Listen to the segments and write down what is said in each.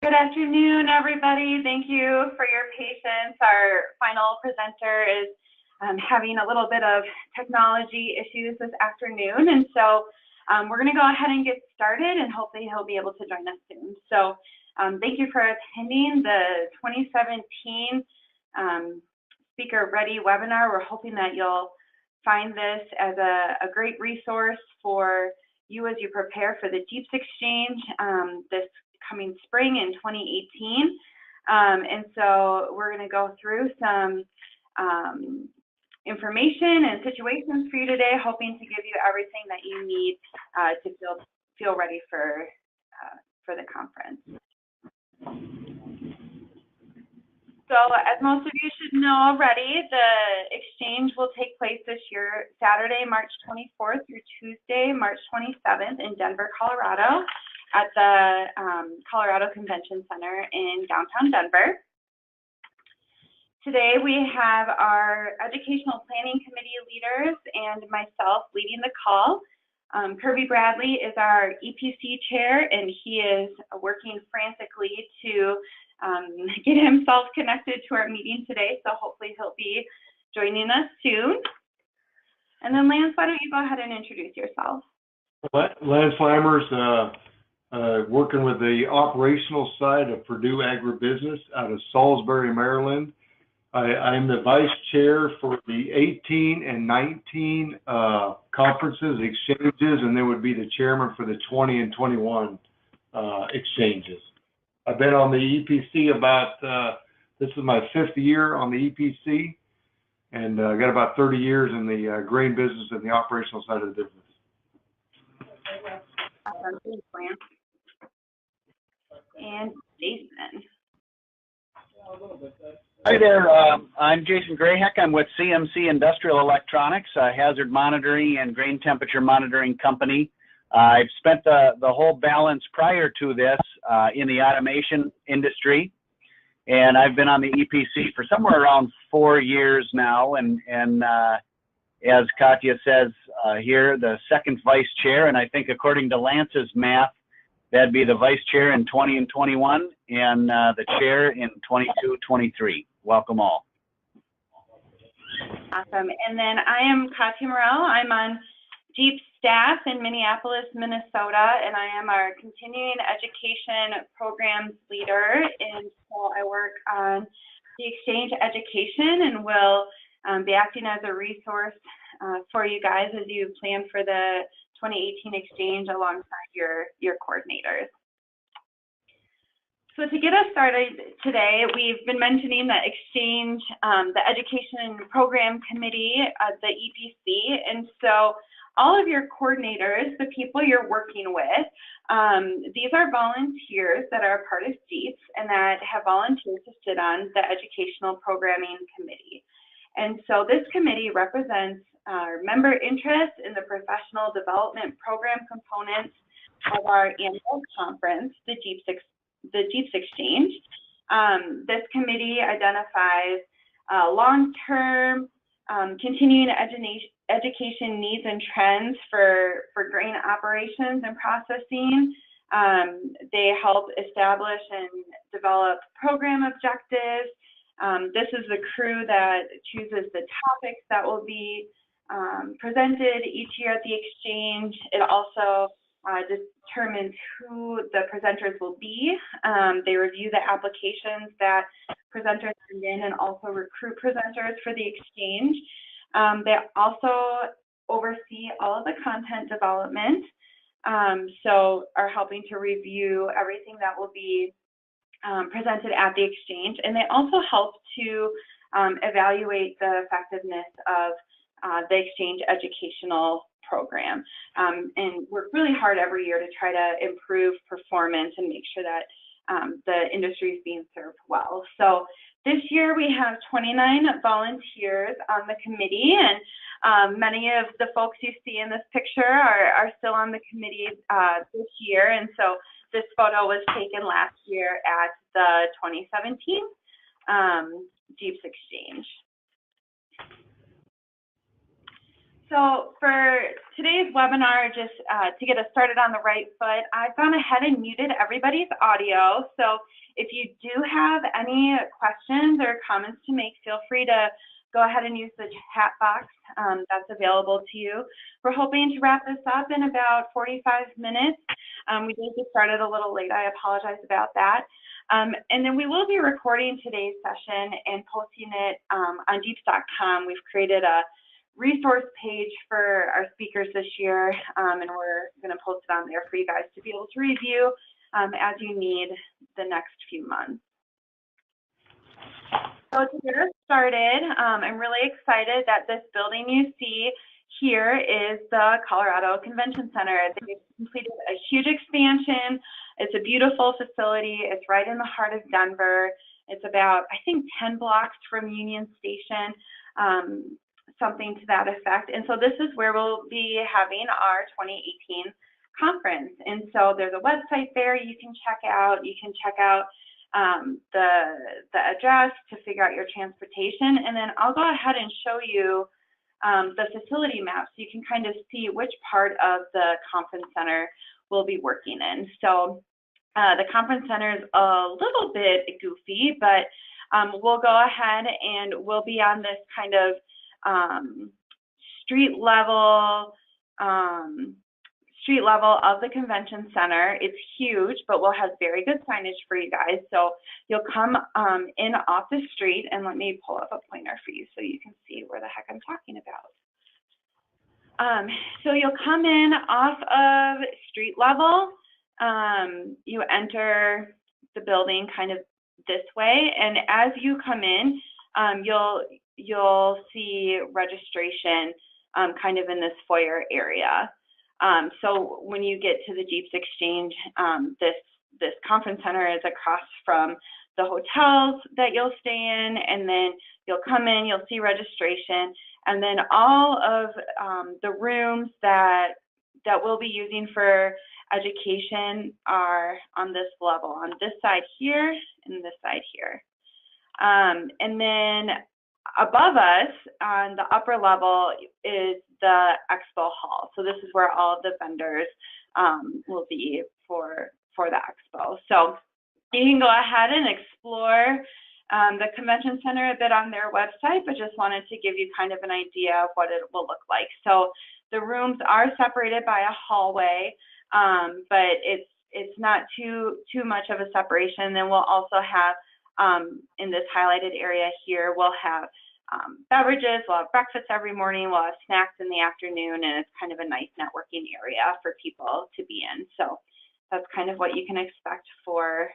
Good afternoon, everybody. Thank you for your patience. Our final presenter is having a little bit of technology issues this afternoon, and so we're going to go ahead and get started, and hopefully he'll be able to join us soon. So thank you for attending the 2017 Speaker Ready webinar. We're hoping that you'll find this as a great resource for you as you prepare for the GEAPS exchange this coming spring in 2018. And so we're going to go through some information and situations for you today, hoping to give you everything that you need to feel ready for the conference. So as most of you should know already, the exchange will take place this year, Saturday, March 24th through Tuesday, March 27th in Denver, Colorado, at the Colorado Convention Center in downtown Denver. Today we have our Educational Planning Committee leaders and myself leading the call. Kirby Bradley is our EPC chair, and he is working frantically to get himself connected to our meeting today, so hopefully he'll be joining us soon. And then Lance, why don't you go ahead and introduce yourself? Lance Lammers, working with the operational side of Purdue Agribusiness out of Salisbury, Maryland. I'm the vice chair for the 18 and 19 conferences, exchanges, and then would be the chairman for the 20 and 21 exchanges. I've been on the EPC about, this is my 5th year on the EPC, and I got about 30 years in the grain business and the operational side of the business. Awesome. Thanks, Lance. And Jason. Hi there, I'm Jason Grayheck. I'm with CMC Industrial Electronics, a hazard monitoring and grain temperature monitoring company. I've spent the whole balance prior to this in the automation industry, and I've been on the EPC for somewhere around 4 years now, and as Katya says here, the second vice chair, and I think according to Lance's math, that'd be the vice chair in 20 and 21, and the chair in 22, 23. Welcome all. Awesome. And then I am Katya Morell. I'm on GEAPS staff in Minneapolis, Minnesota, and I am our continuing education programs leader. And so I work on the exchange education and will be acting as a resource for you guys as you plan for the 2018 exchange alongside your coordinators. So to get us started today, we've been mentioning the exchange, the Education Program Committee, the EPC, and so all of your coordinators, the people you're working with, these are volunteers that are part of GEAPS and that have volunteered to sit on the Educational Programming Committee. And so this committee represents our member interest in the professional development program components of our annual conference, the GEAPS Exchange. This committee identifies long-term continuing education needs and trends for grain operations and processing. They help establish and develop program objectives. This is the crew that chooses the topics that will be presented each year at the exchange. It also determines who the presenters will be. They review the applications that presenters send in and also recruit presenters for the exchange. They also oversee all of the content development, so are helping to review everything that will be presented at the exchange, and they also help to evaluate the effectiveness of the exchange educational program, and work really hard every year to try to improve performance and make sure that the industry is being served well. So this year we have 29 volunteers on the committee, and many of the folks you see in this picture are still on the committee this year, and so this photo was taken last year at the 2017 GEAPS Exchange. So for today's webinar, just to get us started on the right foot, I've gone ahead and muted everybody's audio. So if you do have any questions or comments to make, feel free to go ahead and use the chat box that's available to you. We're hoping to wrap this up in about 45 minutes. We did get started a little late. I apologize about that. And then we will be recording today's session and posting it on GEAPS.com. We've created a resource page for our speakers this year, and we're going to post it on there for you guys to be able to review as you need the next few months. So to get us started, I'm really excited that this building you see here is the Colorado Convention Center. They've completed a huge expansion. It's a beautiful facility. It's right in the heart of Denver. It's about, I think, 10 blocks from Union Station, something to that effect. And so this is where we'll be having our 2018 conference. And so there's a website there you can check out. You can check out the address to figure out your transportation, and then I'll go ahead and show you the facility map so you can kind of see which part of the conference center we'll be working in. So the conference center is a little bit goofy, but we'll go ahead and we'll be on this kind of street level of the convention center. It's huge, but we'll have very good signage for you guys. So you'll come in off the street, and let me pull up a pointer for you so you can see where the heck I'm talking about. So you'll come in off of street level. You enter the building kind of this way, and as you come in, you'll see registration kind of in this foyer area. So when you get to the GEAPS Exchange, this conference center is across from the hotels that you'll stay in, and then you'll come in, you'll see registration, and then all of the rooms that we'll be using for education are on this level, on this side here and this side here. And then above us on the upper level is the Expo Hall. So this is where all of the vendors will be for the Expo. So you can go ahead and explore the convention center a bit on their website, but just wanted to give you kind of an idea of what it will look like. So the rooms are separated by a hallway, but it's not too much of a separation. Then we'll also have in this highlighted area here, we'll have beverages, we'll have breakfast every morning, we'll have snacks in the afternoon, and it's kind of a nice networking area for people to be in. So that's kind of what you can expect for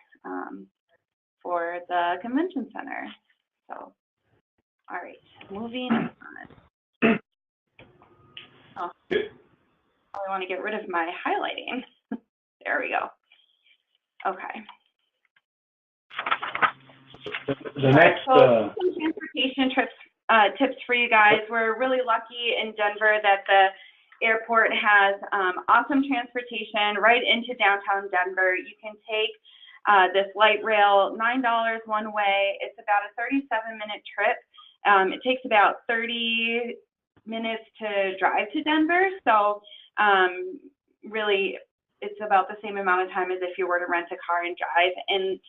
the convention center. So, all right, moving on. Oh, I want to get rid of my highlighting. There we go. Okay. The next some transportation tips for you guys. We're really lucky in Denver that the airport has awesome transportation right into downtown Denver. You can take this light rail, $9 one way. It's about a 37-minute trip. It takes about 30 minutes to drive to Denver. So really, it's about the same amount of time as if you were to rent a car and drive. And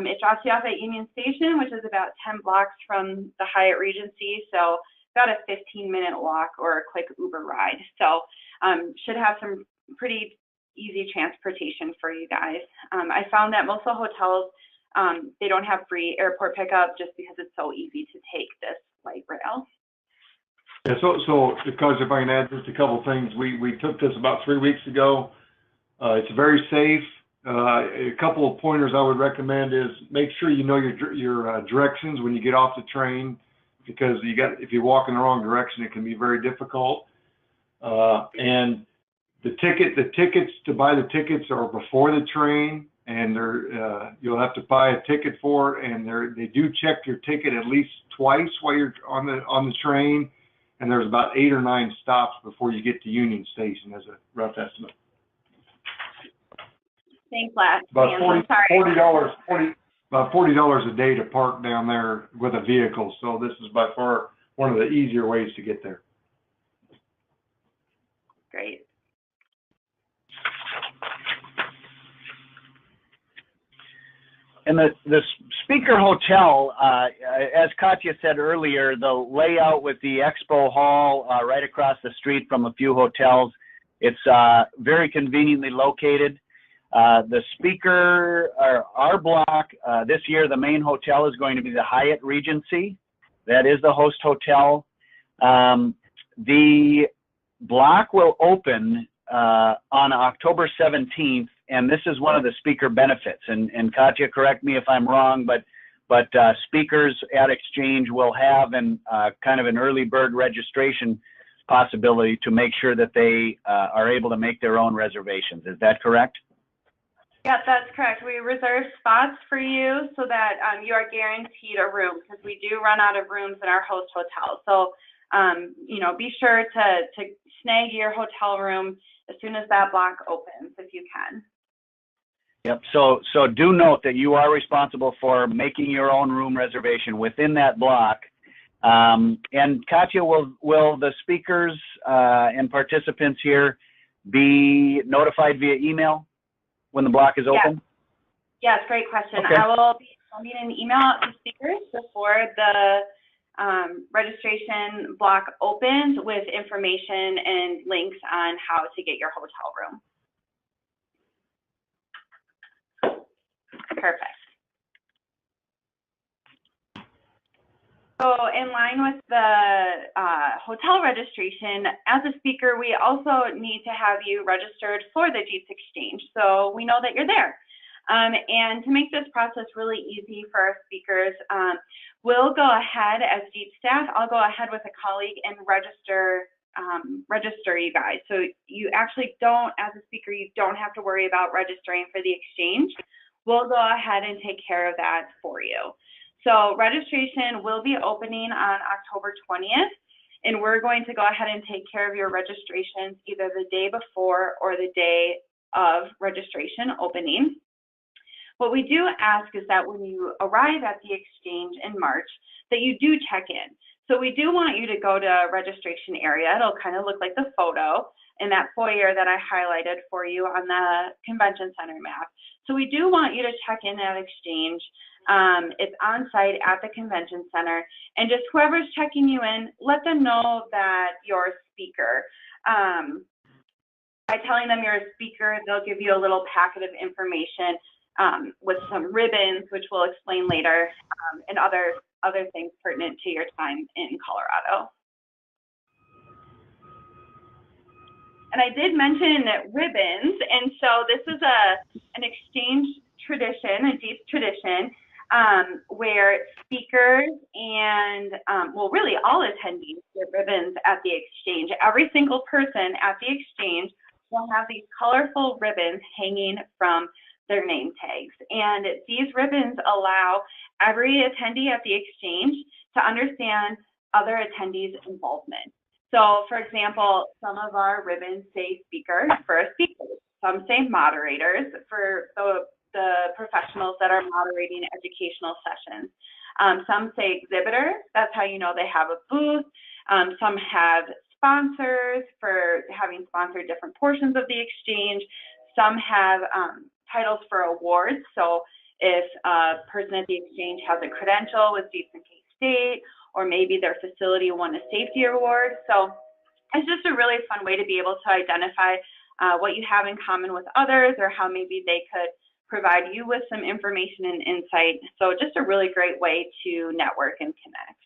it drops you off at Union Station, which is about 10 blocks from the Hyatt Regency. So about a 15-minute walk or a quick Uber ride. So should have some pretty easy transportation for you guys. I found that most of the hotels, they don't have free airport pickup just because it's so easy to take this light rail. Yeah, so because if I can add just a couple things, we took this about 3 weeks ago. It's very safe. A couple of pointers I would recommend is make sure you know your directions when you get off the train, because if you walk in the wrong direction, it can be very difficult. And the tickets to buy the tickets are before the train, and you'll have to buy a ticket for it, and they do check your ticket at least twice while you're on the train, and there's about 8 or 9 stops before you get to Union Station as a rough estimate. Thanks, Lance. About $40 a day to park down there with a vehicle. So this is by far one of the easier ways to get there. great. And the speaker hotel, as Katya said earlier, the layout with the Expo Hall right across the street from a few hotels, it's very conveniently located. The speaker, our block, this year the main hotel is going to be the Hyatt Regency. That is the host hotel. The block will open on October 17th, and this is one of the speaker benefits. And Katya, correct me if I'm wrong, but speakers at Exchange will have kind of an early bird registration possibility to make sure that they are able to make their own reservations. Is that correct? Yeah, that's correct. We reserve spots for you so that you are guaranteed a room, because we do run out of rooms in our host hotel. So, you know, be sure to snag your hotel room as soon as that block opens, if you can. Yep. So do note that you are responsible for making your own room reservation within that block. And Katya, will the speakers and participants here be notified via email when the block is open? Yes, great question. Okay. I will be sending an email out to speakers before the registration block opens with information and links on how to get your hotel room. Perfect. So in line with the hotel registration, as a speaker, we also need to have you registered for the GEAPS Exchange, so we know that you're there. And to make this process really easy for our speakers, we'll go ahead as GEAPS staff, I'll go ahead with a colleague and register you guys. So you actually don't, as a speaker, you don't have to worry about registering for the exchange. We'll go ahead and take care of that for you. So registration will be opening on October 20th, and we're going to go ahead and take care of your registrations either the day before or the day of registration opening. What we do ask is that when you arrive at the exchange in March, that you do check in. So we do want you to go to a registration area. It'll kind of look like the photo in that foyer that I highlighted for you on the convention center map. So we do want you to check in at Exchange. It's on site at the convention center, and just whoever's checking you in, let them know that you're a speaker. By telling them you're a speaker, they'll give you a little packet of information with some ribbons, which we'll explain later, and other things pertinent to your time in Colorado. And I did mention ribbons, and so this is an exchange tradition, a GEAPS tradition, where speakers and, well, really all attendees get ribbons at the exchange. Every single person at the exchange will have these colorful ribbons hanging from their name tags. And these ribbons allow every attendee at the exchange to understand other attendees' involvement. So, for example, some of our ribbons say speaker for speakers. Some say moderators for the professionals that are moderating educational sessions. Some say exhibitor. That's how you know they have a booth. Some have sponsors for having sponsored different portions of the exchange. Some have titles for awards. So if a person at the exchange has a credential with GEAPS and K-State, or maybe their facility won a safety award. So it's just a really fun way to be able to identify what you have in common with others, or how maybe they could provide you with some information and insight. So just a really great way to network and connect.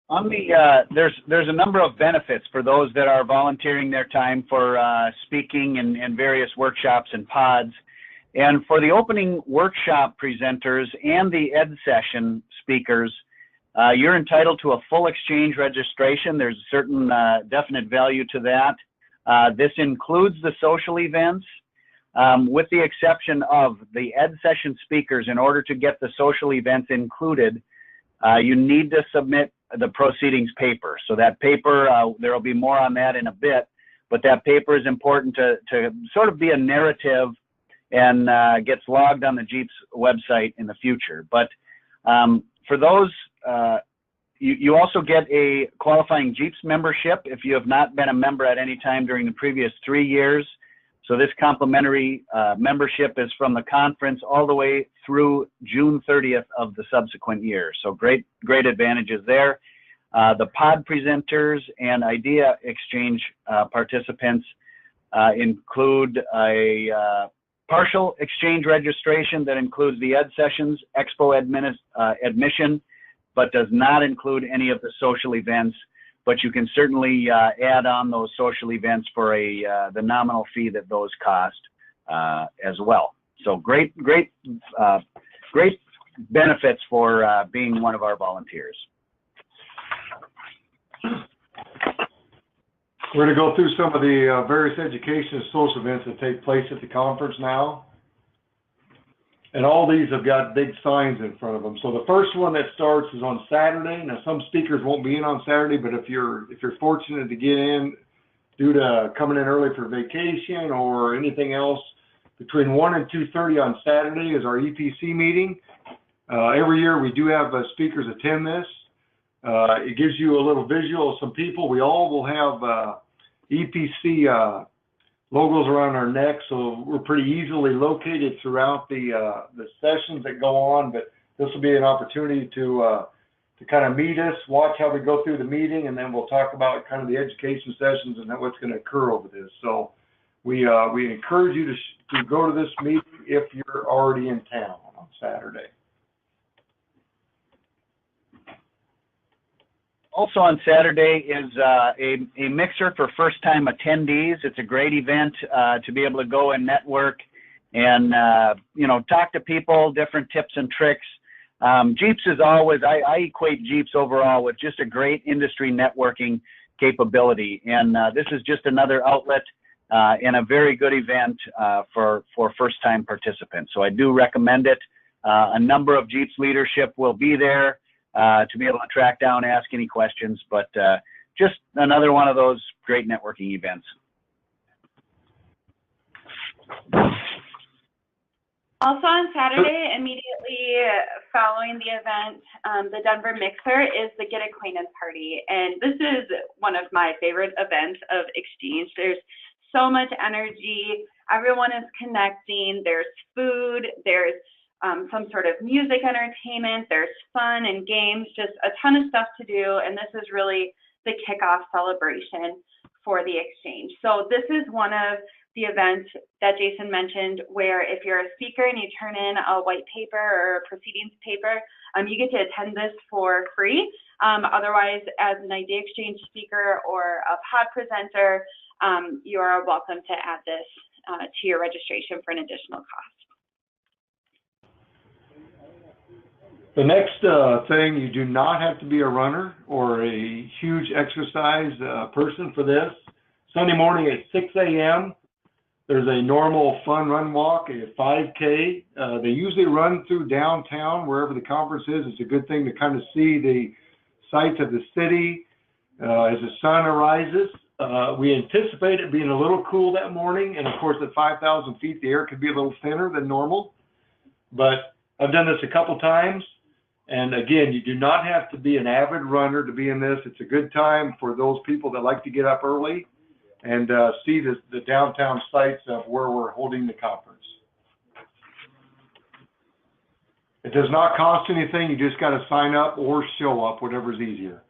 On the there's a number of benefits for those that are volunteering their time for speaking and various workshops and pods. And for the opening workshop presenters and the ed session speakers, you're entitled to a full exchange registration. There's a certain definite value to that. This includes the social events, with the exception of the ed session speakers. In order to get the social events included, you need to submit the proceedings paper. So that paper, there will be more on that in a bit, but that paper is important to sort of be a narrative and gets logged on the GEAPS website in the future. But for those You also get a qualifying GEAPS membership if you have not been a member at any time during the previous 3 years. So this complimentary membership is from the conference all the way through June 30th of the subsequent year. So great advantages there. The pod presenters and idea exchange participants include a partial exchange registration that includes the ed sessions, Expo admission, but does not include any of the social events. But you can certainly add on those social events for the nominal fee that those cost as well. So great benefits for being one of our volunteers. We're going to go through some of the various education and social events that take place at the conference now. And all these have got big signs in front of them. So the first one that starts is on Saturday. Now some speakers won't be in on Saturday, but if you're fortunate to get in due to coming in early for vacation or anything else, between 1 and 2:30 on Saturday is our EPC meeting. Every year we do have speakers attend this. It gives you a little visual of some people. We all will have EPC logos around our neck, so we're pretty easily located throughout the sessions that go on. But this will be an opportunity to kind of meet us, watch how we go through the meeting, and then we'll talk about kind of the education sessions and what's going to occur over this. So we encourage you to go to this meeting if you're already in town on Saturday. Also on Saturday is a mixer for first-time attendees. It's a great event to be able to go and network and talk to people, different tips and tricks. GEAPS is always, I equate GEAPS overall with just a great industry networking capability, and this is just another outlet and a very good event for first-time participants. So I do recommend it. A number of GEAPS leadership will be there to be able to track down, ask any questions, but just another one of those great networking events. Also on Saturday, immediately following the event, the Denver Mixer is the Get Acquainted Party. And this is one of my favorite events of Exchange. There's so much energy. Everyone is connecting. There's food. There's some sort of music entertainment, there's fun and games, just a ton of stuff to do, and this is really the kickoff celebration for the Exchange. So this is one of the events that Jason mentioned where if you're a speaker and you turn in a white paper or a proceedings paper, you get to attend this for free. Otherwise, as an idea exchange speaker or a pod presenter, you are welcome to add this to your registration for an additional cost. The next thing, you do not have to be a runner or a huge exercise person for this. Sunday morning at 6 a.m., there's a normal fun run walk, a 5K. They usually run through downtown, wherever the conference is. It's a good thing to kind of see the sights of the city as the sun arises. We anticipate it being a little cool that morning, and of course at 5,000 feet, the air could be a little thinner than normal. But I've done this a couple times. And again, you do not have to be an avid runner to be in this. It's a good time for those people that like to get up early and see the downtown sites of where we're holding the conference. It does not cost anything. You just got to sign up or show up, whatever's easier.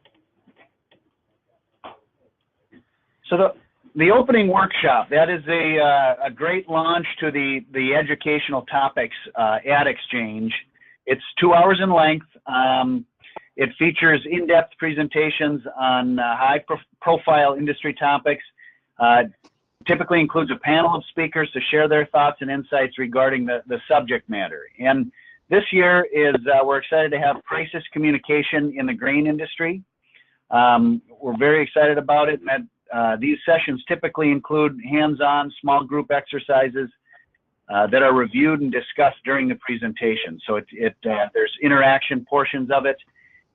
So the opening workshop, that is a great launch to the educational topics at Exchange. It's 2 hours in length. It features in-depth presentations on high-profile industry topics. Typically includes a panel of speakers to share their thoughts and insights regarding the subject matter. And this year is we're excited to have crisis communication in the grain industry. We're very excited about it. And these sessions typically include hands-on small group exercises that are reviewed and discussed during the presentation. So there's interaction portions of it.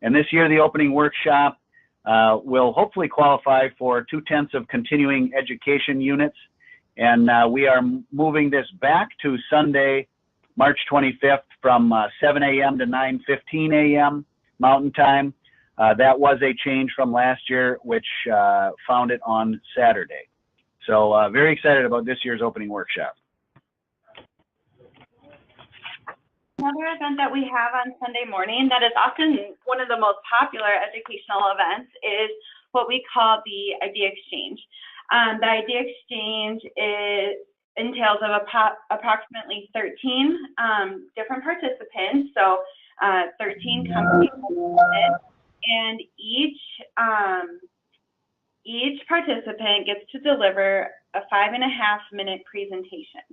And this year, the opening workshop will hopefully qualify for 2/10 of continuing education units. And we are moving this back to Sunday, March 25th from 7 a.m. to 9:15 a.m. Mountain Time. That was a change from last year, which found it on Saturday. So very excited about this year's opening workshop. Another event that we have on Sunday morning that is often one of the most popular educational events is what we call the Idea Exchange. The Idea Exchange entails of approximately 13 different participants, so 13 companies, and each participant gets to deliver a 5.5-minute presentation.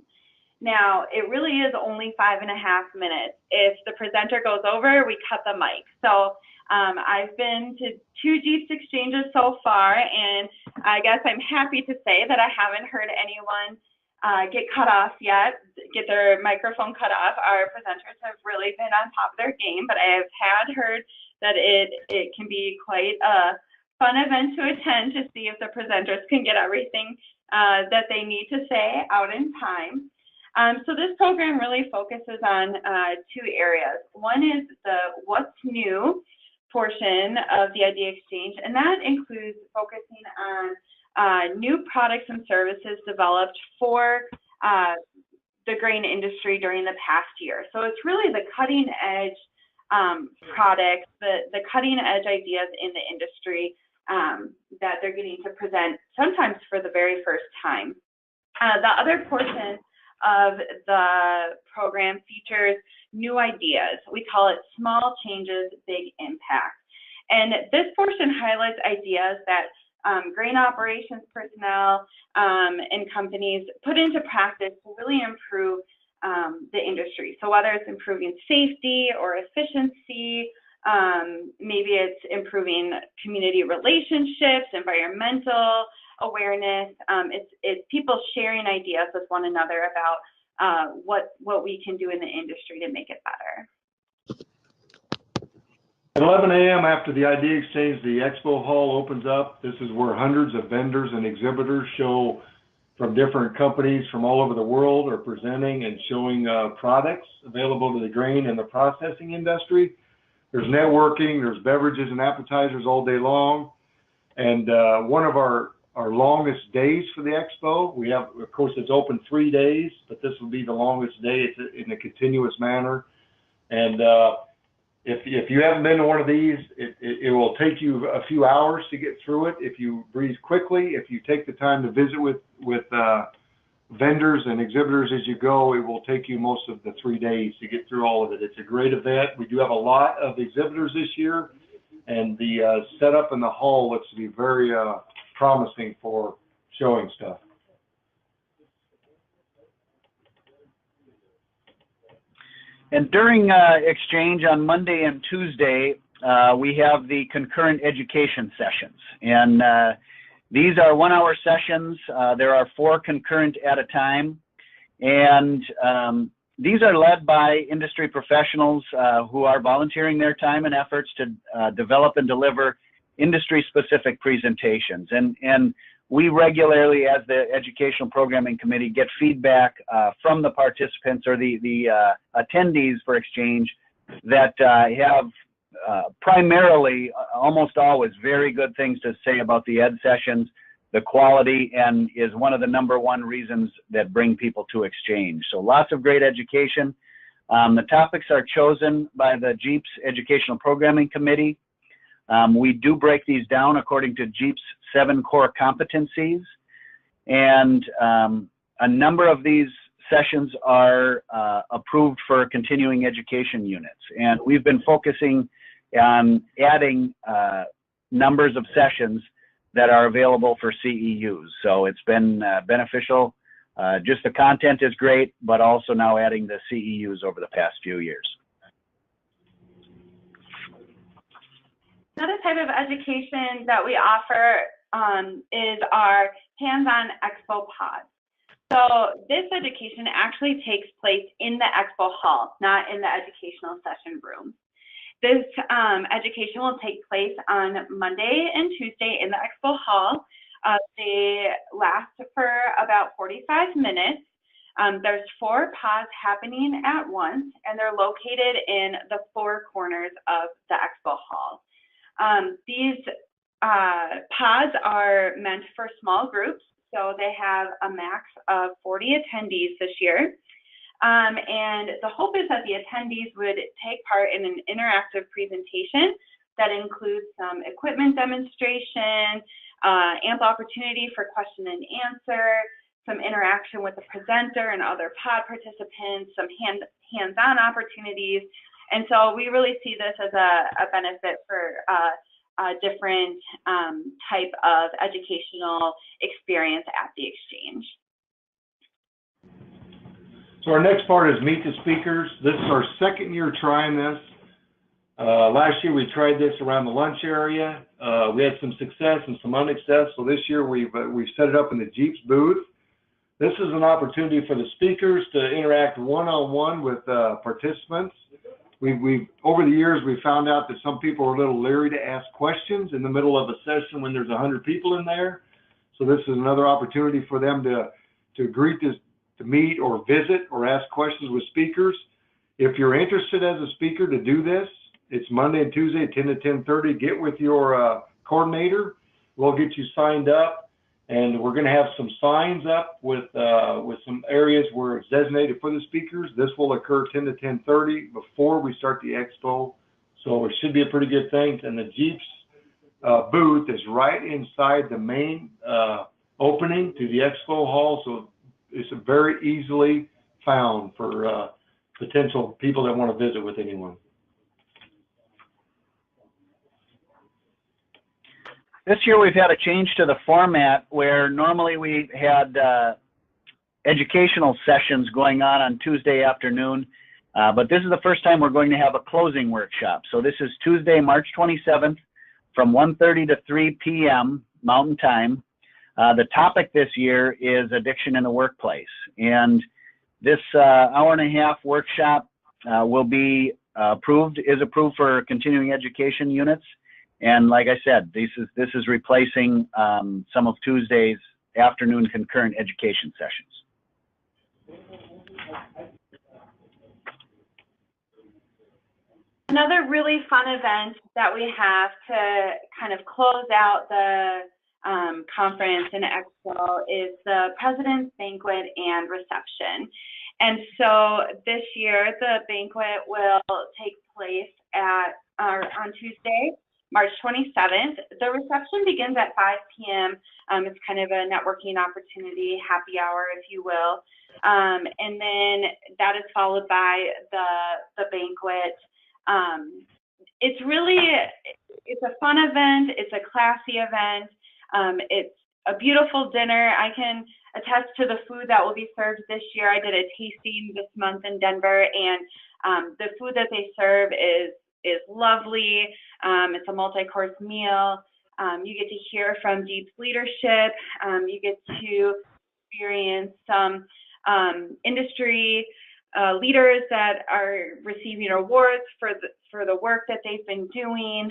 Now, it really is only 5.5 minutes. If the presenter goes over, we cut the mic. So I've been to 2 GEAPS exchanges so far, and I guess I'm happy to say that I haven't heard anyone get cut off yet, get their microphone cut off. Our presenters have really been on top of their game, but I have heard that it can be quite a fun event to attend to see if the presenters can get everything that they need to say out in time. So this program really focuses on 2 areas. One is the what's new portion of the Idea Exchange, and that includes focusing on new products and services developed for the grain industry during the past year. So it's really the cutting edge products, the cutting edge ideas in the industry that they're getting to present, sometimes for the very first time. The other portion of the program features new ideas. We call it small changes, big impact. And this portion highlights ideas that grain operations personnel and companies put into practice to really improve the industry. So whether it's improving safety or efficiency, maybe it's improving community relationships, environmental awareness. It's people sharing ideas with one another about what we can do in the industry to make it better. At 11 a.m. after the Idea Exchange, the Expo Hall opens up. This is where hundreds of vendors and exhibitors show from different companies from all over the world are presenting and showing products available to the grain and the processing industry. There's networking, there's beverages and appetizers all day long. And one of our longest days for the Expo, we have, of course, it's open 3 days, but this will be the longest day. It's in a continuous manner. And if you haven't been to one of these, it will take you a few hours to get through it. If you breathe quickly, if you take the time to visit with vendors and exhibitors as you go, it will take you most of the 3 days to get through all of it. It's a great event. We do have a lot of exhibitors this year, and the setup in the hall looks to be very promising for showing stuff. And during exchange on Monday and Tuesday, we have the concurrent education sessions. And these are 1-hour sessions. There are 4 concurrent at a time. And these are led by industry professionals who are volunteering their time and efforts to develop and deliver industry-specific presentations. And we regularly, as the Educational Programming Committee, get feedback from the participants or the attendees for exchange that have primarily, almost always, very good things to say about the ed sessions, the quality, and is one of the #1 reasons that bring people to exchange. So lots of great education. The topics are chosen by the GEAPS Educational Programming Committee. We do break these down according to GEAPS' 7 core competencies, and a number of these sessions are approved for continuing education units. And we've been focusing on adding numbers of sessions that are available for CEUs. So it's been beneficial. Just the content is great, but also now adding the CEUs over the past few years. Another type of education that we offer is our hands-on Expo Pause. So this education actually takes place in the Expo Hall, not in the educational session room. This education will take place on Monday and Tuesday in the Expo Hall. They last for about 45 minutes. There's 4 pods happening at once, and they're located in the 4 corners of the Expo Hall. These pods are meant for small groups, so they have a max of 40 attendees this year. And the hope is that the attendees would take part in an interactive presentation that includes some equipment demonstration, ample opportunity for question and answer, some interaction with the presenter and other pod participants, some hands-on opportunities. And so we really see this as a benefit for a different type of educational experience at the Exchange. So our next part is Meet the Speakers. This is our second year trying this. Last year we tried this around the lunch area. We had some success and some unsuccess. So this year we've set it up in the GEAPS booth. This is an opportunity for the speakers to interact one-on-one with participants. Over the years we found out that some people are a little leery to ask questions in the middle of a session when there's 100 people in there. So this is another opportunity for them to greet this, to meet or visit or ask questions with speakers. If you're interested as a speaker to do this, it's Monday and Tuesday, 10 to 10:30. Get with your coordinator. We'll get you signed up, and we're going to have some signs up with some areas where it's designated for the speakers. This will occur 10 to 10:30 before we start the expo, so it should be a pretty good thing. And the GEAPS booth is right inside the main opening to the Expo Hall, so it's very easily found for potential people that want to visit with anyone. This year we've had a change to the format where normally we had educational sessions going on Tuesday afternoon, but this is the first time we're going to have a closing workshop. So this is Tuesday, March 27th from 1:30 to 3 p.m. Mountain Time. The topic this year is addiction in the workplace, and this hour and a half workshop will be approved for continuing education units. And like I said, this is replacing some of Tuesday's afternoon concurrent education sessions. Another really fun event that we have to kind of close out the conference and expo is the President's Banquet and Reception. And so this year, the banquet will take place on Tuesday, March 27th. The reception begins at 5 p.m. It's kind of a networking opportunity, happy hour, if you will. And then that is followed by the banquet. It's a fun event. It's a classy event. It's a beautiful dinner. I can attest to the food that will be served this year. I did a tasting this month in Denver, and the food that they serve is lovely. It's a multi-course meal. You get to hear from GEAPS leadership. You get to experience some industry leaders that are receiving awards for the work that they've been doing.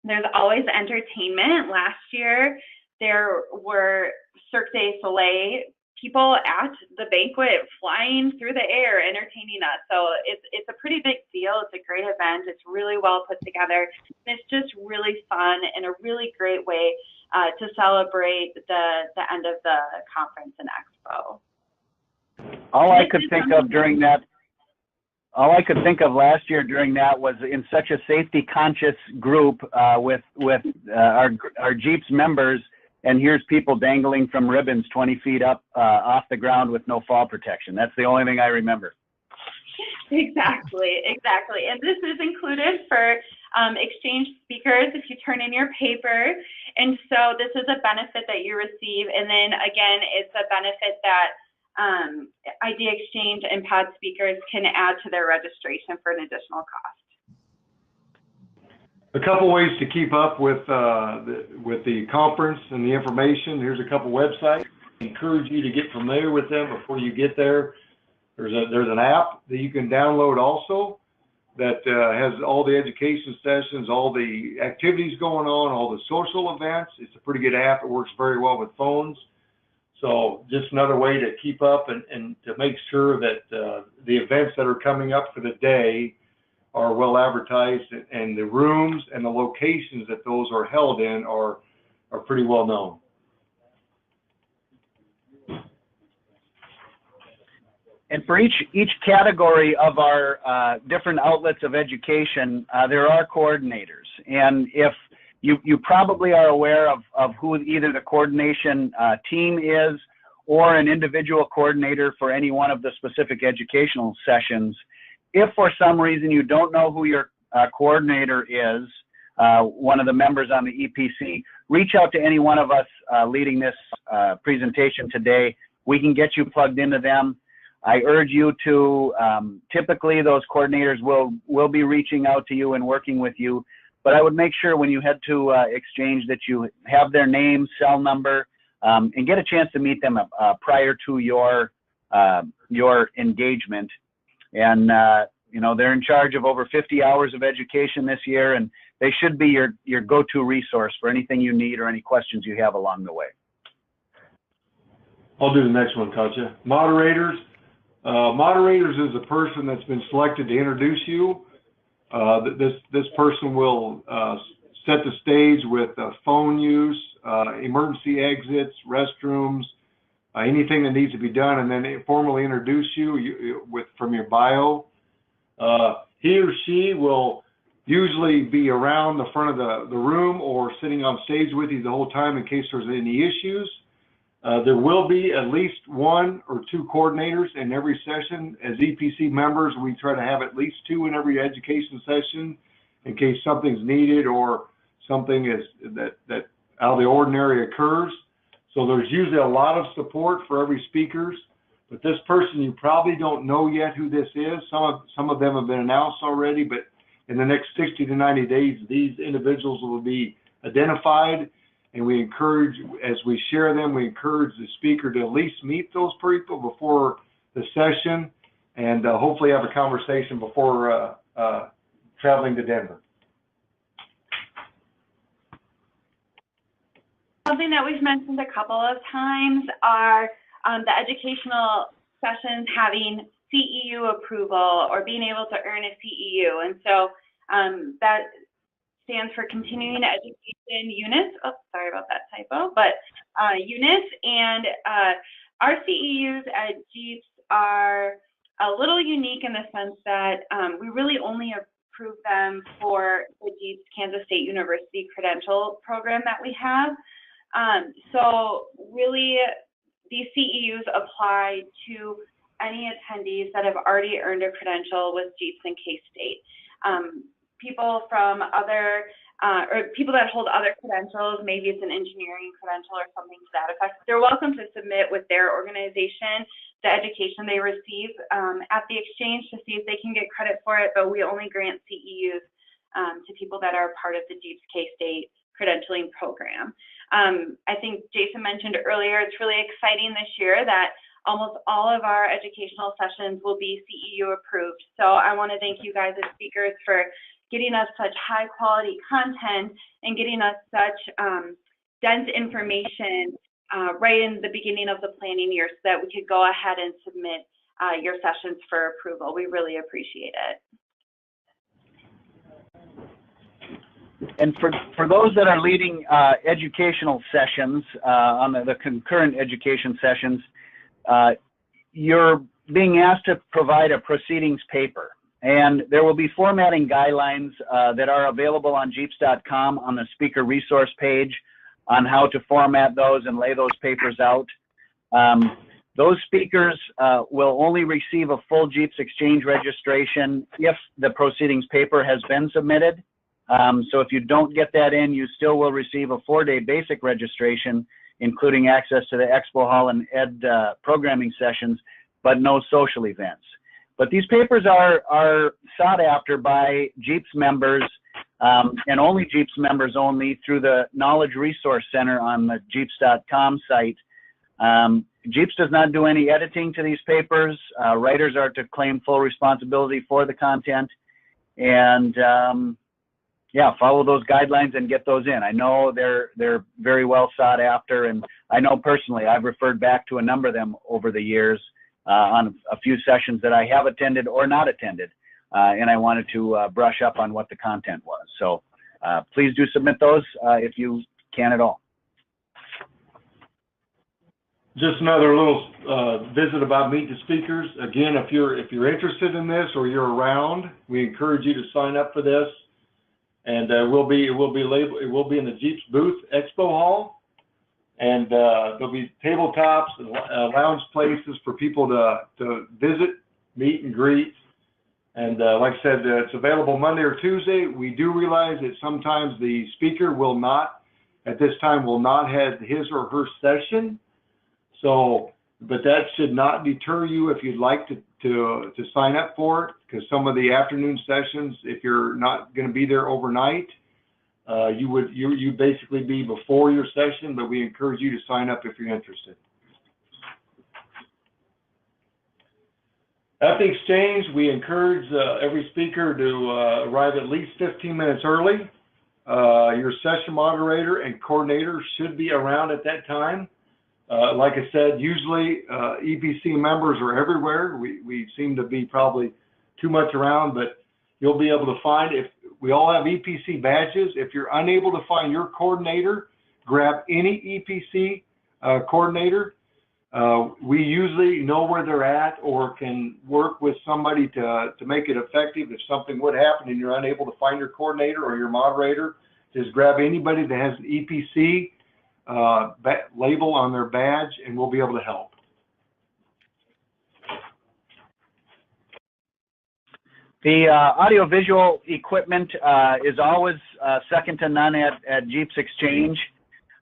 There's always entertainment. Last year, there were Cirque du Soleil people at the banquet flying through the air, entertaining us. So it's a pretty big deal. It's a great event. It's really well put together. And it's just really fun and a really great way to celebrate the end of the conference and expo. All I could think of last year during that was in such a safety conscious group with our GEAPS members, and here's people dangling from ribbons 20 feet up off the ground with no fall protection. That's the only thing I remember. Exactly. And this is included for exchange speakers if you turn in your paper. And so this is a benefit that you receive. And then again, it's a benefit that ID Exchange and pod speakers can add to their registration for an additional cost. A couple ways to keep up with the conference and the information. Here's a couple websites. I encourage you to get familiar with them before you get there. There's an app that you can download also that has all the education sessions, all the activities going on, all the social events. It's a pretty good app. It works very well with phones. So just another way to keep up and to make sure that the events that are coming up for the day are well advertised, and the rooms and the locations that those are held in are pretty well known. And for each category of our different outlets of education, there are coordinators. And if you probably are aware of who either the coordination team is or an individual coordinator for any one of the specific educational sessions. If for some reason you don't know who your coordinator is, one of the members on the EPC, reach out to any one of us leading this presentation today. We can get you plugged into them. I urge you to, typically those coordinators will be reaching out to you and working with you, but I would make sure when you head to Exchange that you have their name, cell number, and get a chance to meet them prior to your engagement. And you know, they're in charge of over 50 hours of education this year, and they should be your go-to resource for anything you need or any questions you have along the way. I'll do the next one, Katja. Moderators. Moderators is a person that's been selected to introduce you. This person will set the stage with phone use, emergency exits, restrooms, anything that needs to be done, and then formally introduce you from your bio. He or she will usually be around the front of the room or sitting on stage with you the whole time in case there's any issues. There will be at least 1 or 2 coordinators in every session. As EPC members, we try to have at least 2 in every education session in case something's needed or something that out of the ordinary occurs. So there's usually a lot of support for every speaker. But this person, you probably don't know yet who this is. Some of them have been announced already, but in the next 60 to 90 days, these individuals will be identified. And we encourage, as we share them, we encourage the speaker to at least meet those people before the session and hopefully have a conversation before traveling to Denver. Something that we've mentioned a couple of times are the educational sessions having CEU approval or being able to earn a CEU. And so that stands for Continuing Education Units. Oh, sorry about that typo, but units. And our CEUs at GEAPS are a little unique in the sense that we really only approve them for the GEAPS Kansas State University credential program that we have. So really, these CEUs apply to any attendees that have already earned a credential with GEAPS and K-State. People from other, or people that hold other credentials, maybe it's an engineering credential or something to that effect, they're welcome to submit with their organization the education they receive at the exchange to see if they can get credit for it, but we only grant CEUs to people that are part of the GEAPS K-State credentialing program. I think Jason mentioned earlier, it's really exciting this year that almost all of our educational sessions will be CEU approved. So I want to thank you guys as speakers for getting us such high quality content and getting us such dense information right in the beginning of the planning year so that we could go ahead and submit your sessions for approval. We really appreciate it. And for those that are leading educational sessions, on the concurrent education sessions, you're being asked to provide a proceedings paper. And there will be formatting guidelines that are available on GEAPS.com on the speaker resource page on how to format those and lay those papers out. Those speakers will only receive a full GEAPS exchange registration if the proceedings paper has been submitted. So if you don't get that in, you still will receive a 4-day basic registration, including access to the Expo Hall and Ed programming sessions, but no social events. But these papers are sought after by GEAPS members and only GEAPS members only through the Knowledge Resource Center on the GEAPS.com site. GEAPS does not do any editing to these papers. Writers are to claim full responsibility for the content. And yeah, follow those guidelines and get those in. I know they're very well sought after, and I know personally I've referred back to a number of them over the years on a few sessions that I have attended or not attended. and I wanted to brush up on what the content was. So please do submit those if you can at all. Just another little visit about Meet the Speakers. Again, if you're interested in this or you're around, we encourage you to sign up for this. And it will be in the GEAPS booth, Expo Hall, and there'll be tabletops and lounge places for people to visit, meet and greet. And like I said, it's available Monday or Tuesday. We do realize that sometimes the speaker will not, at this time, will not have his or her session. So, but that should not deter you if you'd like to sign up for it, because some of the afternoon sessions, if you're not going to be there overnight, you basically be before your session, but we encourage you to sign up if you're interested. At the exchange, we encourage every speaker to arrive at least 15 minutes early. Your session moderator and coordinator should be around at that time. Like I said, usually EPC members are everywhere. We seem to be probably too much around, but you'll be able to find, if we all have EPC badges, if you're unable to find your coordinator, grab any EPC coordinator. We usually know where they're at or can work with somebody to make it effective. If something would happen and you're unable to find your coordinator or your moderator, just grab anybody that has an EPC label on their badge, and we'll be able to help. The audiovisual equipment is always second to none at GEAPS Exchange.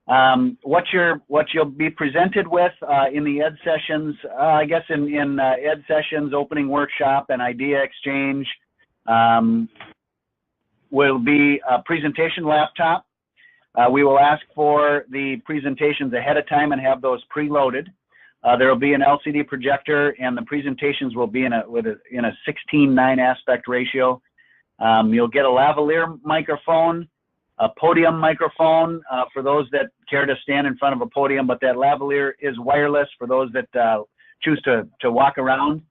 What you'll be presented with in the ed sessions, I guess in ed sessions, opening workshop and idea exchange, will be a presentation laptop. We will ask for the presentations ahead of time and have those preloaded. There will be an LCD projector, and the presentations will be in a 16:9 aspect ratio. You'll get a lavalier microphone, a podium microphone for those that care to stand in front of a podium, but that lavalier is wireless for those that choose to walk around.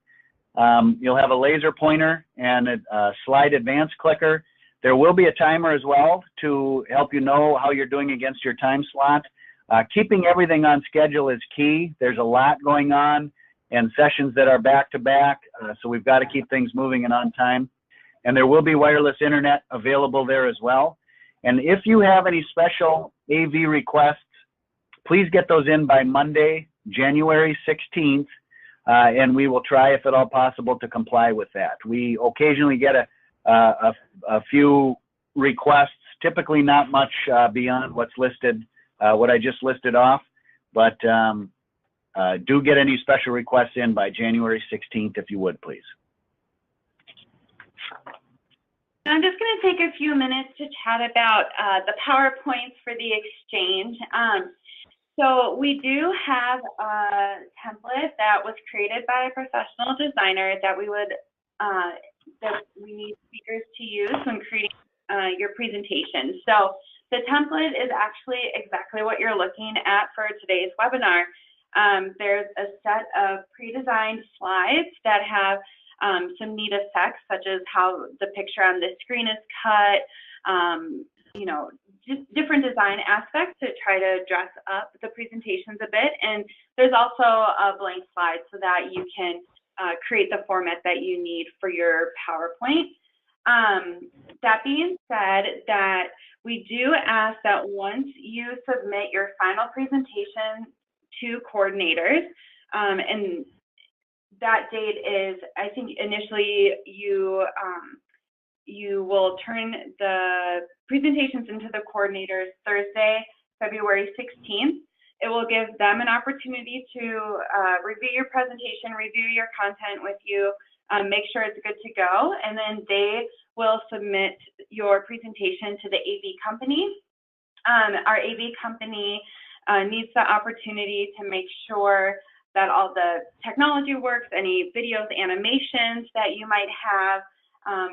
You'll have a laser pointer and a slide advance clicker. There will be a timer as well to help you know how you're doing against your time slot. Keeping everything on schedule is key. There's a lot going on and sessions that are back to back, so we've got to keep things moving and on time. And there will be wireless internet available there as well. And if you have any special AV requests, please get those in by Monday, January 16th, and we will try, if at all possible, to comply with that. We occasionally get a few requests, typically not much beyond what's listed, what I just listed off, but do get any special requests in by January 16th, if you would, please. I'm just going to take a few minutes to chat about the PowerPoints for the exchange. So we do have a template that was created by a professional designer that we need speakers to use when creating your presentation. So the template is actually exactly what you're looking at for today's webinar. There's a set of pre-designed slides that have some neat effects, such as how the picture on the screen is cut, you know, just different design aspects to try to dress up the presentations a bit. And there's also a blank slide so that you can create the format that you need for your PowerPoint. That being said, that we do ask that once you submit your final presentation to coordinators, and that date is, I think initially you will turn the presentations into the coordinators Thursday, February 16th. It will give them an opportunity to review your presentation, review your content with you, make sure it's good to go, and then they will submit your presentation to the AV company. Our AV company needs the opportunity to make sure that all the technology works, any videos, animations that you might have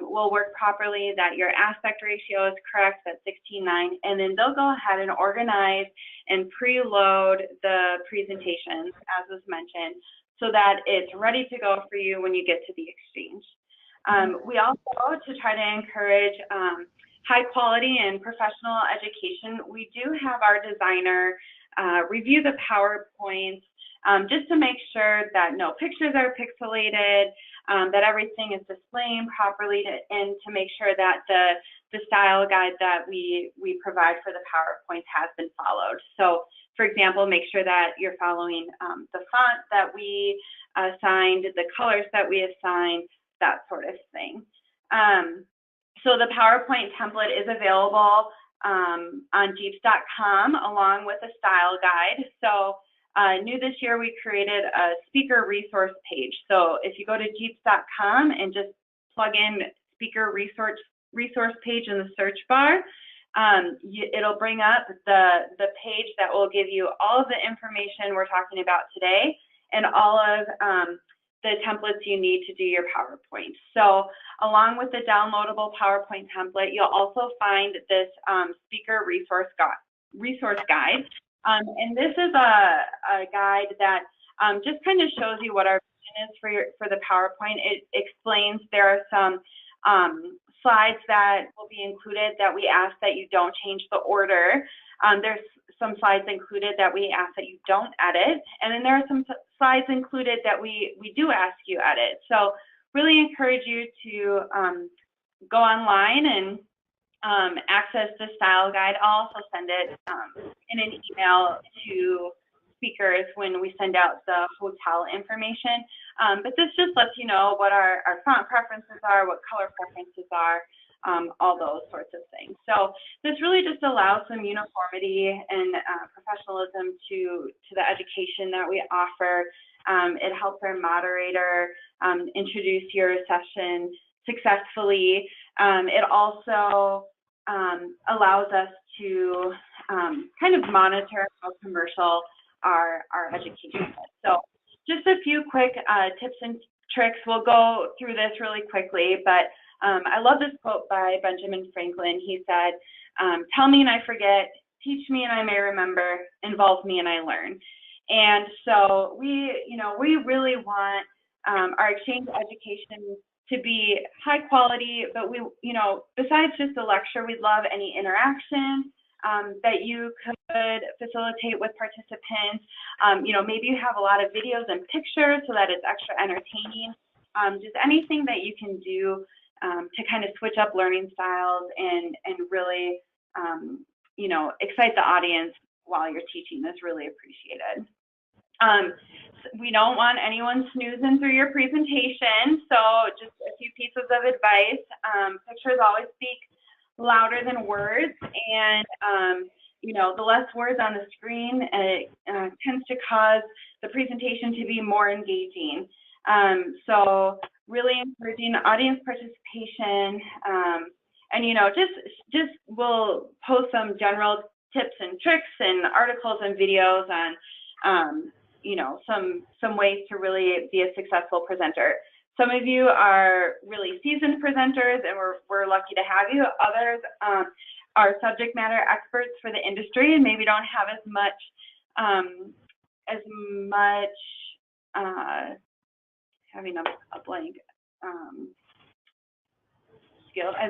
will work properly, that your aspect ratio is correct, that's 16:9, and then they'll go ahead and organize and preload the presentations, as was mentioned, so that it's ready to go for you when you get to the exchange. We also, to try to encourage high quality and professional education, we do have our designer review the PowerPoints just to make sure that no pictures are pixelated, that everything is displaying properly, and to make sure that the style guide that we provide for the PowerPoint has been followed. So, for example, make sure that you're following the font that we assigned, the colors that we assigned, that sort of thing. So the PowerPoint template is available on GEAPS.com along with a style guide. So new this year, we created a speaker resource page. So if you go to GEAPS.com and just plug in speaker resource page in the search bar, it'll bring up the page that will give you all of the information we're talking about today and all of the templates you need to do your PowerPoint. So along with the downloadable PowerPoint template, you'll also find this speaker resource guide. And this is a guide that just kind of shows you what our vision is for the PowerPoint. It explains there are some slides that will be included that we ask that you don't change the order. There's some slides included that we ask that you don't edit, and then there are some slides included that we do ask you edit. So really encourage you to go online and access the style guide. I'll also send it in an email to speakers when we send out the hotel information. But this just lets you know what our font preferences are, what color preferences are, all those sorts of things. So this really just allows some uniformity and professionalism to the education that we offer. It helps our moderator introduce your session successfully. It also allows us to kind of monitor how commercial our education is. So just a few quick tips and tricks. We'll go through this really quickly, but I love this quote by Benjamin Franklin. He said, "Tell me and I forget, teach me and I may remember, involve me and I learn." And so we really want our exchange education to be high quality, but we, besides just the lecture, we'd love any interaction that you could facilitate with participants. Maybe you have a lot of videos and pictures so that it's extra entertaining. Just anything that you can do to kind of switch up learning styles and really, excite the audience while you're teaching is really appreciated. We don't want anyone snoozing through your presentation, so just a few pieces of advice. Pictures always speak louder than words, and the less words on the screen tends to cause the presentation to be more engaging. So really encouraging audience participation, and just we'll post some general tips and tricks and articles and videos on some ways to really be a successful presenter. Some of you are really seasoned presenters, and we're lucky to have you. Others are subject matter experts for the industry and maybe don't have as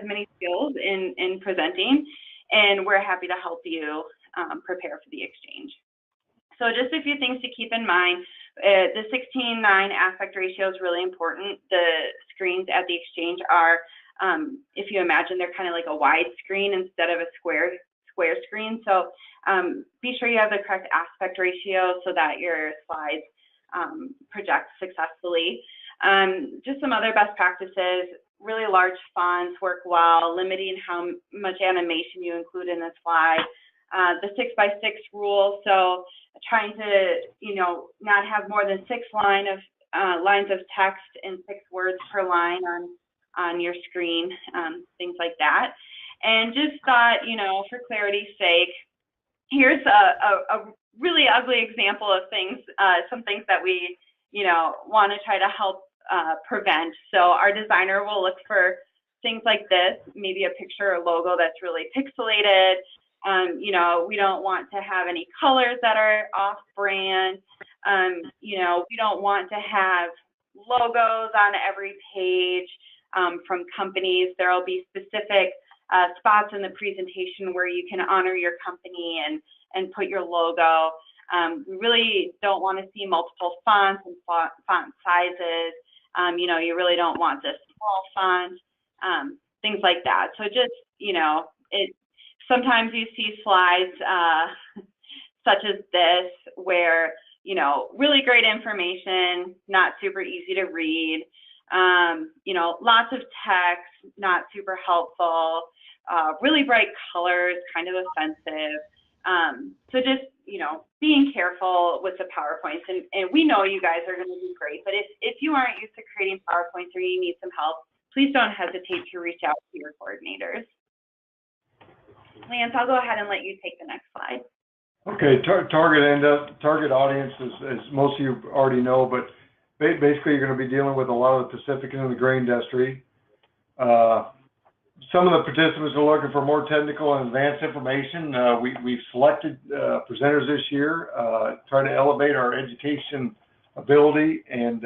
many skills in presenting, and we're happy to help you prepare for the exchange. So just a few things to keep in mind. The 16:9 aspect ratio is really important. The screens at the exchange are, if you imagine, they're kind of like a wide screen instead of a square screen. So be sure you have the correct aspect ratio so that your slides project successfully. Just some other best practices: really large fonts work well, limiting how much animation you include in a slide. The 6x6 rule, so trying to not have more than 6 lines of text and 6 words per line on your screen, things like that. And just thought, for clarity's sake, here's a really ugly example of things, some things that we want to try to help prevent. So our designer will look for things like this, maybe a picture or logo that's really pixelated. We don't want to have any colors that are off-brand. We don't want to have logos on every page. from companies. There will be specific spots in the presentation where you can honor your company and put your logo. We really don't want to see multiple fonts and font sizes. You know, you really don't want this small font, things like that. So just, you know, sometimes you see slides such as this where, you know, really great information, not super easy to read, you know, lots of text, not super helpful, really bright colors, kind of offensive. So just, you know, being careful with the PowerPoints, and we know you guys are going to do great, but if you aren't used to creating PowerPoints or you need some help, please don't hesitate to reach out to your coordinators. Lance, I'll go ahead and let you take the next slide. Okay, target audience, as most of you already know, but basically you're going to be dealing with a lot of the Pacific and the grain industry. Some of the participants are looking for more technical and advanced information. We've selected presenters this year, trying to elevate our education ability, and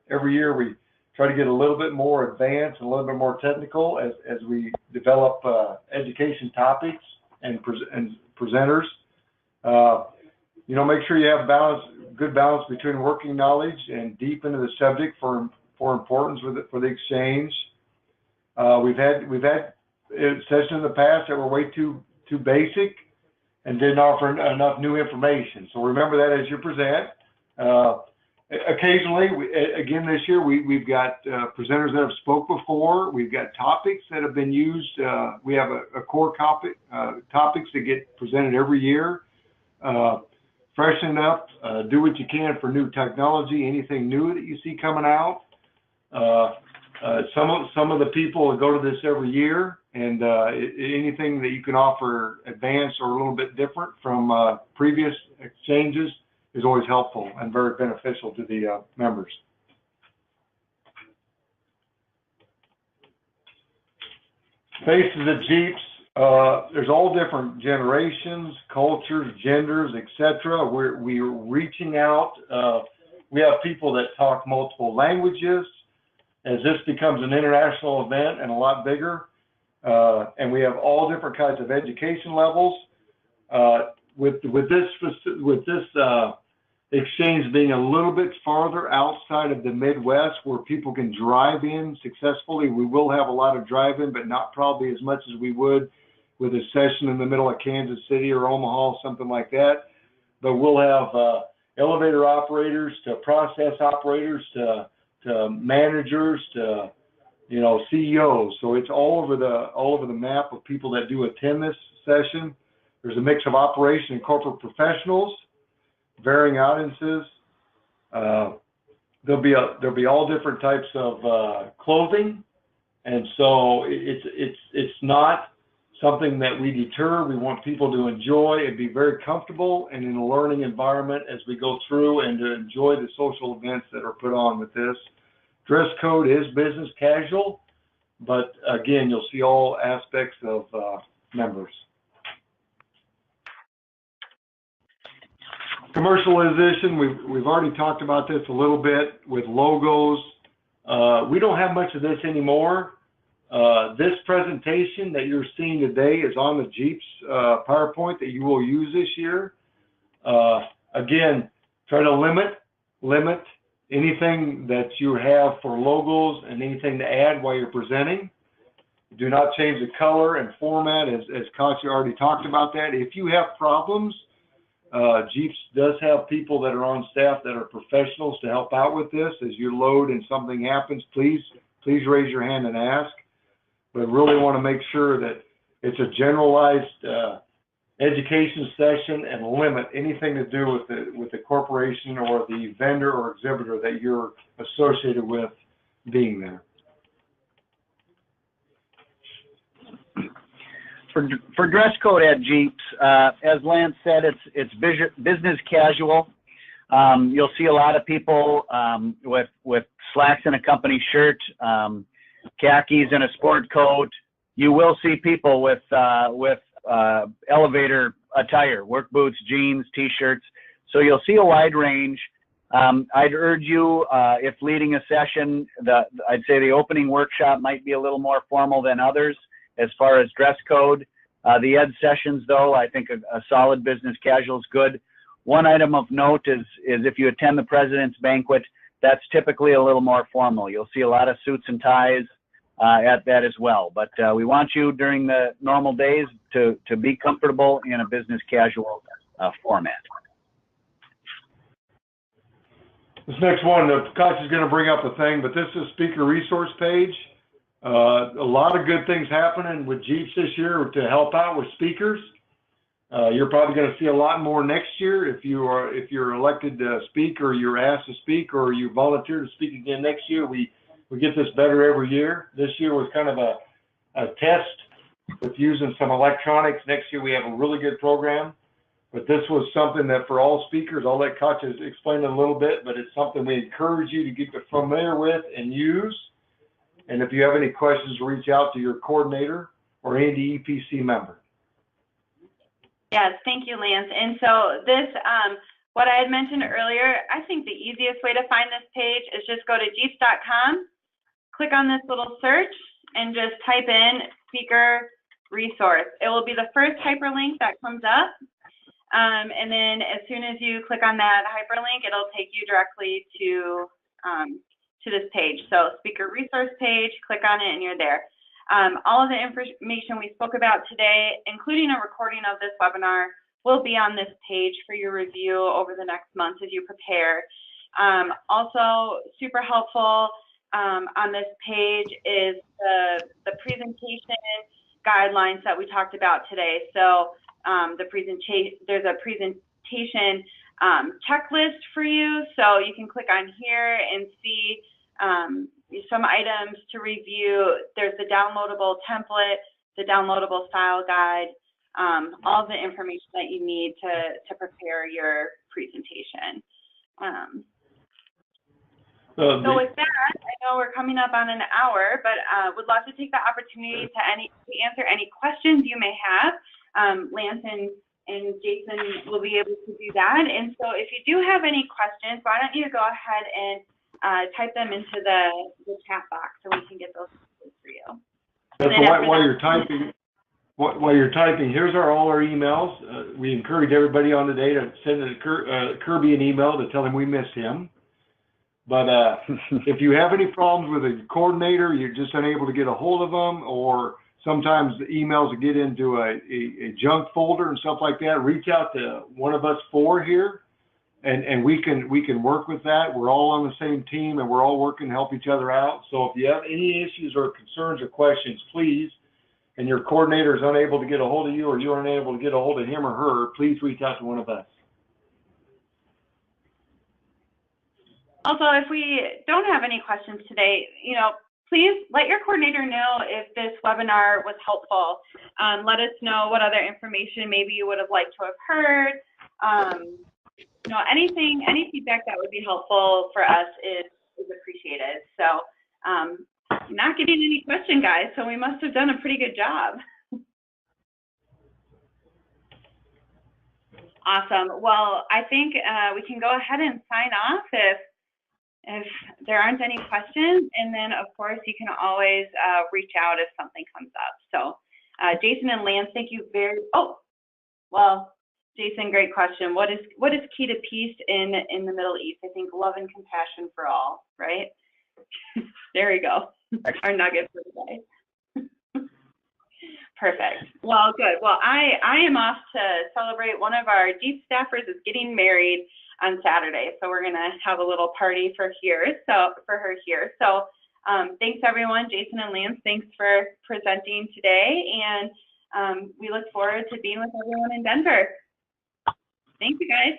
every year we try to get a little bit more advanced and a little bit more technical as we develop education topics and presenters. You know, make sure you have good balance between working knowledge and deep into the subject for importance for the exchange. We've had sessions in the past that were way too basic and didn't offer enough new information. So remember that as you present. Occasionally, again this year, we've got presenters that have spoke before. We've got topics that have been used. We have a core topics that get presented every year. Freshen up, do what you can for new technology, anything new that you see coming out. Some of the people that go to this every year, and anything that you can offer advanced or a little bit different from previous exchanges is always helpful and very beneficial to the members. Faces at GEAPS, there's all different generations, cultures, genders, etc. We're reaching out. We have people that talk multiple languages. As this becomes an international event and a lot bigger, and we have all different kinds of education levels. With this exchange being a little bit farther outside of the Midwest, where people can drive in successfully, we will have a lot of drive-in, but not probably as much as we would with a session in the middle of Kansas City or Omaha, something like that. But we'll have elevator operators to process operators to managers to, you know, CEOs. So it's all over the map of people that do attend this session. There's a mix of operation and corporate professionals, varying audiences. There'll be all different types of clothing, and so it's not something that we deter. We want people to enjoy and be very comfortable and in a learning environment as we go through, and to enjoy the social events that are put on with this. Dress code is business casual, but again, you'll see all aspects of members. Commercialization, we've already talked about this a little bit with logos. We don't have much of this anymore. This presentation that you're seeing today is on the GEAPS PowerPoint that you will use this year. Again, try to limit anything that you have for logos and anything to add while you're presenting. Do not change the color and format, as Katya already talked about that. If you have problems, GEAPS does have people that are on staff that are professionals to help out with this. As you load and something happens, please raise your hand and ask. But really want to make sure that it's a generalized education session and limit anything to do with the corporation or the vendor or exhibitor that you're associated with being there. For dress code at GEAPS, as Lance said, it's business casual. You'll see a lot of people with slacks and a company shirt, khakis and a sport coat. You will see people with elevator attire, work boots, jeans, t-shirts. So you'll see a wide range. I'd urge you, if leading a session, I'd say the opening workshop might be a little more formal than others as far as dress code. The ed sessions, though, I think a solid business casual is good. One item of note is if you attend the President's Banquet, that's typically a little more formal. You'll see a lot of suits and ties at that as well. But we want you during the normal days to be comfortable in a business casual format. This next one, Koch is going to bring up a thing, but this is speaker resource page. A lot of good things happening with GEAPS this year to help out with speakers. You're probably going to see a lot more next year if you're elected to speak, or you're asked to speak, or you volunteer to speak again next year. We get this better every year. This year was kind of a test with using some electronics. Next year we have a really good program. But this was something that for all speakers, I'll let Koch explain it a little bit, but it's something we encourage you to get familiar with and use. And if you have any questions, reach out to your coordinator or any EPC member. Yes, thank you, Lance. And so this, what I had mentioned earlier, I think the easiest way to find this page is just go to GEAPS.com, click on this little search, and just type in speaker resource. It will be the first hyperlink that comes up. And then as soon as you click on that hyperlink, it'll take you directly to this page. So speaker resource page, click on it and you're there. All of the information we spoke about today, including a recording of this webinar, will be on this page for your review over the next month as you prepare. Also super helpful on this page is the presentation guidelines that we talked about today. So there's a presentation checklist for you, so you can click on here and see some items to review. There's the downloadable template, the downloadable style guide, all the information that you need to prepare your presentation. So with that, I know we're coming up on an hour, but would love to take the opportunity to answer any questions you may have. Lance and Jason will be able to do that. And so if you do have any questions, why don't you go ahead and type them into the chat box so we can get those for you. While you're typing, here's all our emails. We encourage everybody on the day to send Kirby an email to tell him we missed him. But if you have any problems with a coordinator, you're just unable to get a hold of them, or sometimes the emails get into a junk folder and stuff like that, reach out to one of us four here, and we can work with that. We're all on the same team, and we're all working to help each other out. So if you have any issues or concerns or questions, please, and your coordinator is unable to get a hold of you, or you're unable to get a hold of him or her, please reach out to one of us. Also, if we don't have any questions today, please let your coordinator know if this webinar was helpful. Let us know what other information maybe you would have liked to have heard. Any feedback that would be helpful for us is appreciated. So not getting any question, guys, so we must have done a pretty good job. Awesome. Well, I think we can go ahead and sign off if there aren't any questions, and then of course you can always reach out if something comes up. So Jason and Lance, thank you Jason, great question. What is key to peace in the Middle East? I think love and compassion for all, right? There we go. Our nugget for today. Perfect. Well, good. Well, I am off to celebrate. One of our GEAPS staffers is getting married on Saturday, so we're gonna have a little party for her here. So thanks everyone. Jason and Lance, thanks for presenting today, and we look forward to being with everyone in Denver. Thank you guys.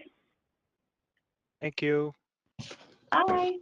Thank you. Bye.